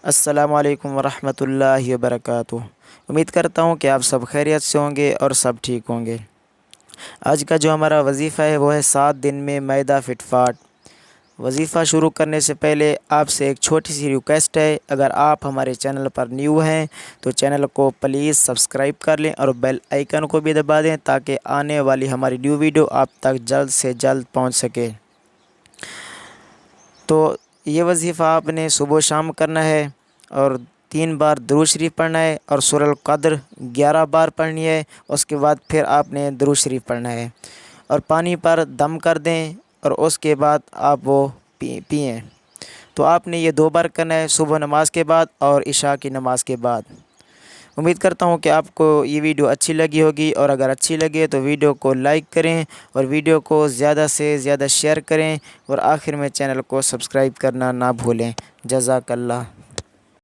السلام علیکم ورحمۃ اللہ وبرکاتہ۔ امید کرتا ہوں کہ آپ سب خیریت سے ہوں گے اور سب ٹھیک ہوں گے۔ آج کا جو ہمارا وظیفہ ہے وہ ہے 7 دن میں معدہ فٹ فاٹ۔ وظیفہ شروع کرنے سے پہلے آپ سے ایک چھوٹی سی ریکویسٹ ہے، اگر آپ ہمارے چینل پر نیو ہیں تو چینل کو پلیز سبسکرائب کر لیں اور بیل آئیکن کو بھی دبا دیں تاکہ آنے والی ہماری نیو ویڈیو آپ تک جلد سے جلد پہنچ سکے۔ تو یہ وظیفہ آپ نے صبح و شام کرنا ہے اور 3 بار درود شریف پڑھنا ہے اور سورۃ القدر 11 بار پڑھنی ہے۔ اس کے بعد پھر آپ نے درود شریف پڑھنا ہے اور پانی پر دم کر دیں اور اس کے بعد آپ وہ پئیں۔ تو آپ نے یہ 2 بار کرنا ہے، صبح نماز کے بعد اور عشاء کی نماز کے بعد۔ امید کرتا ہوں کہ آپ کو یہ ویڈیو اچھی لگی ہوگی، اور اگر اچھی لگے تو ویڈیو کو لائک کریں اور ویڈیو کو زیادہ سے زیادہ شیئر کریں، اور آخر میں چینل کو سبسکرائب کرنا نہ بھولیں۔ جزاک اللہ۔